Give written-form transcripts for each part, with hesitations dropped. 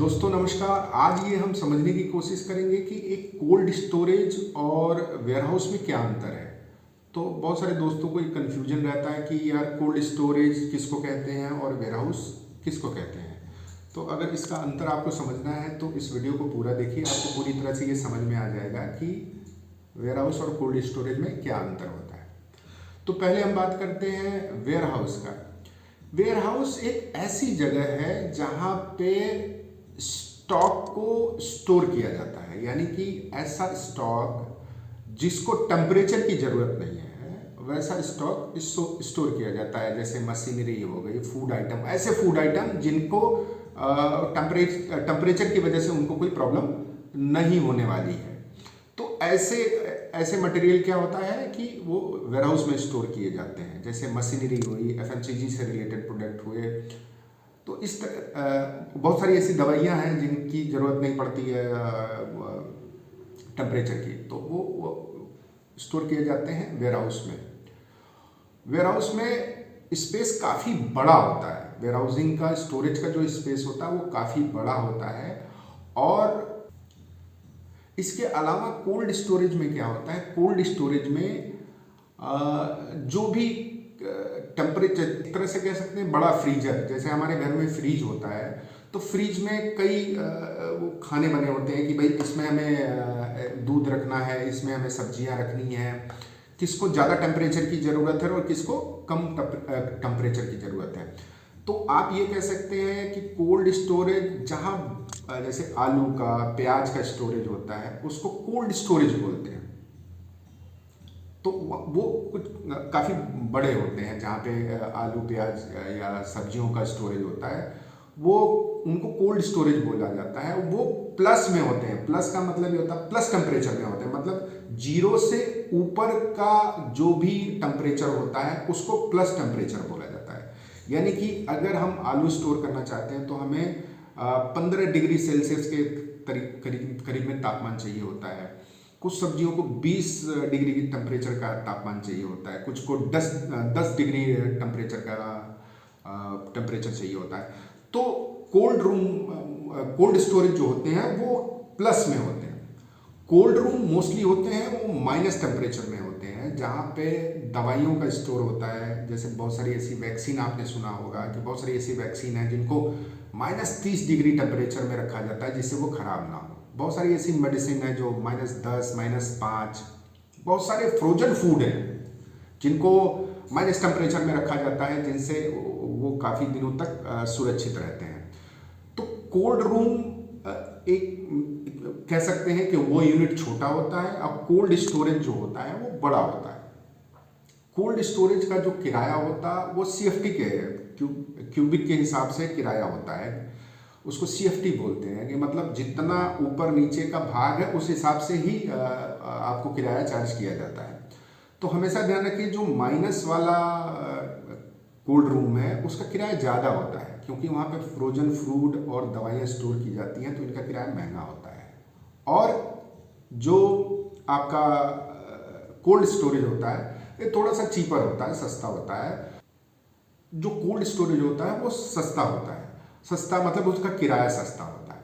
दोस्तों नमस्कार। आज ये हम समझने की कोशिश करेंगे कि एक कोल्ड स्टोरेज और वेयरहाउस में क्या अंतर है। तो बहुत सारे दोस्तों को एक कन्फ्यूजन रहता है कि यार कोल्ड स्टोरेज किसको कहते हैं और वेयरहाउस किसको कहते हैं। तो अगर इसका अंतर आपको समझना है तो इस वीडियो को पूरा देखिए, आपको पूरी तरह से ये समझ में आ जाएगा कि वेयरहाउस और कोल्ड स्टोरेज में क्या अंतर होता है। तो पहले हम बात करते हैं वेयरहाउस का। वेयरहाउस एक ऐसी जगह है जहाँ पे स्टॉक को स्टोर किया जाता है, यानी कि ऐसा स्टॉक जिसको टेम्परेचर की ज़रूरत नहीं है वैसा स्टॉक स्टोर किया जाता है। जैसे मशीनरी हो गई, फूड आइटम, ऐसे फूड आइटम जिनको टेम्परेचर की वजह से उनको कोई प्रॉब्लम नहीं होने वाली है। तो ऐसे ऐसे मटेरियल क्या होता है कि वो वेयरहाउस में स्टोर किए जाते हैं। जैसे मशीनरी हुई, एफएमसीजी से रिलेटेड प्रोडक्ट हुए। तो इस बहुत सारी ऐसी दवाइयाँ हैं जिनकी ज़रूरत नहीं पड़ती है टेम्परेचर की, तो वो स्टोर किए जाते हैं वेयरहाउस में। वेयरहाउस में स्पेस काफ़ी बड़ा होता है। वेयरहाउसिंग का स्टोरेज का जो स्पेस होता है वो काफ़ी बड़ा होता है। और इसके अलावा कोल्ड स्टोरेज में क्या होता है, कोल्ड स्टोरेज में जो भी टेम्परेचर, एक तरह से कह सकते हैं बड़ा फ्रीजर, जैसे हमारे घर में फ्रीज होता है तो फ्रीज में कई वो खाने बने होते हैं कि भाई इसमें हमें दूध रखना है, इसमें हमें सब्जियां रखनी है, किसको ज़्यादा टेम्परेचर की ज़रूरत है और किसको कम टेम्परेचर की ज़रूरत है। तो आप ये कह सकते हैं कि कोल्ड स्टोरेज जहाँ जैसे आलू का, प्याज का स्टोरेज होता है उसको कोल्ड स्टोरेज बोलते हैं। तो वो कुछ काफ़ी बड़े होते हैं जहाँ पे आलू, प्याज या सब्जियों का स्टोरेज होता है, वो उनको कोल्ड स्टोरेज बोला जाता है। वो प्लस में होते हैं। प्लस का मतलब ये होता है प्लस टेम्परेचर में होते हैं, मतलब 0 से ऊपर का जो भी टेम्परेचर होता है उसको प्लस टेम्परेचर बोला जाता है। यानी कि अगर हम आलू स्टोर करना चाहते हैं तो हमें 15 डिग्री सेल्सियस के करीब में तापमान चाहिए होता है। कुछ सब्जियों को 20 डिग्री की टेम्परेचर का तापमान चाहिए होता है, कुछ को 10 डिग्री टेम्परेचर का टेम्परेचर चाहिए होता है। तो कोल्ड स्टोरेज जो होते हैं वो प्लस में होते हैं। कोल्ड रूम मोस्टली होते हैं वो माइनस टेम्परेचर में होते हैं, जहाँ पे दवाइयों का स्टोर होता है। जैसे बहुत सारी ऐसी वैक्सीन आपने सुना होगा कि बहुत सारी ऐसी वैक्सीन है जिनको -30 डिग्री टेम्परेचर में रखा जाता है जिससे वो खराब ना हो। बहुत सारी ऐसी मेडिसिन है जो -10, -5, बहुत सारे फ्रोजन फूड हैं जिनको माइनस टेम्परेचर में रखा जाता है जिनसे वो काफ़ी दिनों तक सुरक्षित रहते हैं। तो कोल्ड रूम एक कह सकते हैं कि वो यूनिट छोटा होता है, अब कोल्ड स्टोरेज जो होता है वो बड़ा होता है। कोल्ड स्टोरेज का जो किराया होता है वो CFT के क्यूबिक के हिसाब से किराया होता है, उसको CFT बोलते हैं कि मतलब जितना ऊपर नीचे का भाग है उस हिसाब से ही आपको किराया चार्ज किया जाता है। तो हमेशा ध्यान रखिए जो माइनस वाला कोल्ड रूम है उसका किराया ज़्यादा होता है, क्योंकि वहाँ पे फ्रोजन फ्रूट और दवाइयाँ स्टोर की जाती हैं तो इनका किराया महंगा होता है। और जो आपका कोल्ड स्टोरेज होता है ये थोड़ा सा चीपर होता है, सस्ता होता है। जो कोल्ड स्टोरेज होता है वो सस्ता होता है। सस्ता मतलब उसका किराया सस्ता होता है।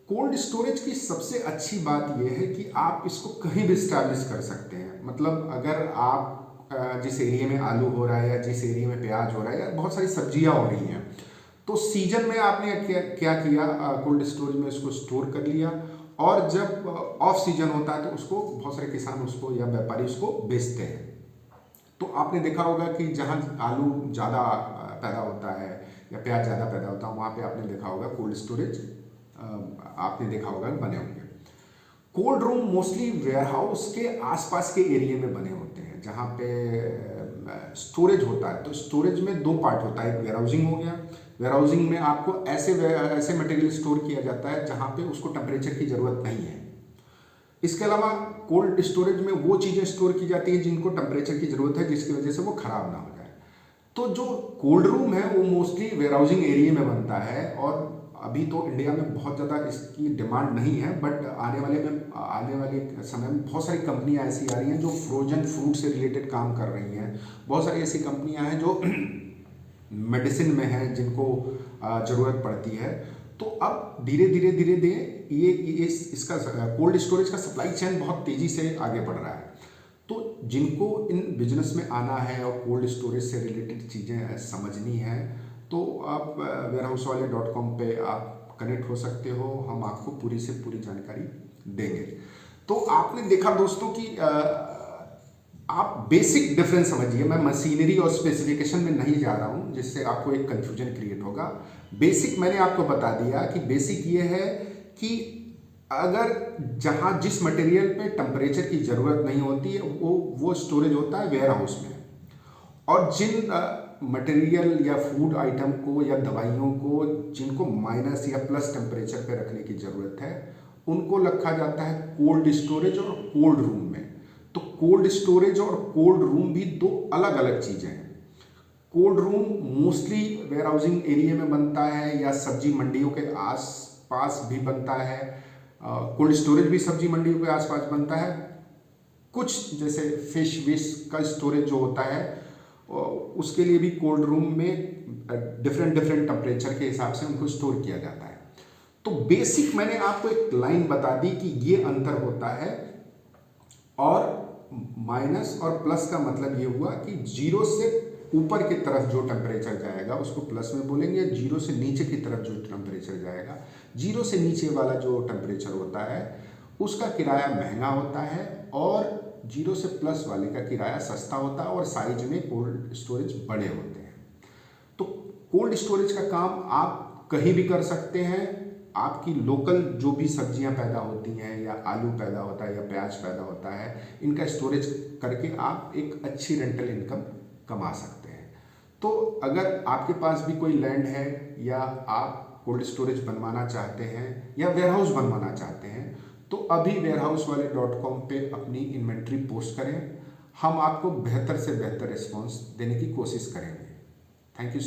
कोल्ड स्टोरेज की सबसे अच्छी बात यह है कि आप इसको कहीं भी स्टैब्लिश कर सकते हैं। मतलब अगर आप जिस एरिया में आलू हो रहा है या जिस एरिया में प्याज हो रहा है या बहुत सारी सब्जियां हो रही हैं, तो सीजन में आपने क्या किया, कोल्ड स्टोरेज में उसको स्टोर कर लिया। और जब ऑफ सीजन होता है तो उसको बहुत सारे किसान उसको या व्यापारी उसको बेचते हैं। तो आपने देखा होगा कि जहाँ आलू ज़्यादा पैदा होता है या प्याज ज़्यादा पैदा होता है वहाँ पे आपने देखा होगा कोल्ड स्टोरेज आपने देखा होगा बने होंगे। कोल्ड रूम मोस्टली वेयरहाउस के आसपास के एरिया में बने होते हैं जहाँ पे स्टोरेज होता है। तो स्टोरेज में 2 पार्ट होता है, एक वेयरहाउसिंग हो गया। वेयरहाउसिंग में आपको ऐसे मटेरियल स्टोर किया जाता है जहाँ पे उसको टेम्परेचर की ज़रूरत नहीं है। इसके अलावा कोल्ड स्टोरेज में वो चीज़ें स्टोर की जाती हैं जिनको टेम्परेचर की ज़रूरत है, जिसकी वजह से वो ख़राब ना हो जाए। तो जो कोल्ड रूम है वो मोस्टली वेयरहाउसिंग एरिया में बनता है। और अभी तो इंडिया में बहुत ज़्यादा इसकी डिमांड नहीं है, बट आने वाले समय में बहुत सारी कंपनियां ऐसी आ रही हैं जो फ्रोजन फूड से रिलेटेड काम कर रही हैं। बहुत सारी ऐसी कंपनियां हैं जो मेडिसिन में है जिनको ज़रूरत पड़ती है। तो अब धीरे धीरे ये इसका कोल्ड स्टोरेज का सप्लाई चेन बहुत तेज़ी से आगे बढ़ रहा है। तो जिनको इन बिजनेस में आना है और कोल्ड स्टोरेज से रिलेटेड चीज़ें समझनी है, तो आप warehousewale.com पे आप कनेक्ट हो सकते हो, हम आपको पूरी से पूरी जानकारी देंगे। तो आपने देखा दोस्तों कि आप बेसिक डिफरेंस समझिए, मैं मशीनरी और स्पेसिफिकेशन में नहीं जा रहा हूँ जिससे आपको एक कंफ्यूजन क्रिएट होगा। बेसिक मैंने आपको बता दिया कि बेसिक ये है कि अगर जहाँ जिस मटेरियल पे टेम्परेचर की ज़रूरत नहीं होती है वो स्टोरेज होता है वेयर हाउस में, और जिन मटेरियल या फूड आइटम को या दवाइयों को जिनको माइनस या प्लस टेम्परेचर पे रखने की ज़रूरत है उनको रखा जाता है कोल्ड स्टोरेज और कोल्ड रूम में। तो कोल्ड स्टोरेज और कोल्ड रूम भी दो अलग अलग चीज़ें हैं। Cold room mostly warehousing area में बनता है या सब्जी मंडियों के आसपास भी बनता है। कोल्ड स्टोरेज भी सब्जी मंडियों के आसपास बनता है। कुछ जैसे फिश विश का स्टोरेज जो होता है उसके लिए भी कोल्ड रूम में डिफरेंट टेम्परेचर के हिसाब से उनको स्टोर किया जाता है। तो बेसिक मैंने आपको एक लाइन बता दी कि ये अंतर होता है, और माइनस और प्लस का मतलब ये हुआ कि जीरो से ऊपर की तरफ जो टेम्परेचर जाएगा उसको प्लस में बोलेंगे, जीरो से नीचे की तरफ जो टेम्परेचर जाएगा, जीरो से नीचे वाला जो टेम्परेचर होता है उसका किराया महंगा होता है और जीरो से प्लस वाले का किराया सस्ता होता है और साइज में कोल्ड स्टोरेज बड़े होते हैं। तो कोल्ड स्टोरेज का काम आप कहीं भी कर सकते हैं। आपकी लोकल जो भी सब्जियां पैदा होती हैं या आलू पैदा होता है या प्याज पैदा होता है, इनका स्टोरेज करके आप एक अच्छी रेंटल इनकम कमा सकते हैं। तो अगर आपके पास भी कोई लैंड है या आप कोल्ड स्टोरेज बनवाना चाहते हैं या वेयरहाउस बनवाना चाहते हैं, तो अभी warehousewale.com पे अपनी इन्वेंट्री पोस्ट करें। हम आपको बेहतर से बेहतर रिस्पॉन्स देने की कोशिश करेंगे। Thank you.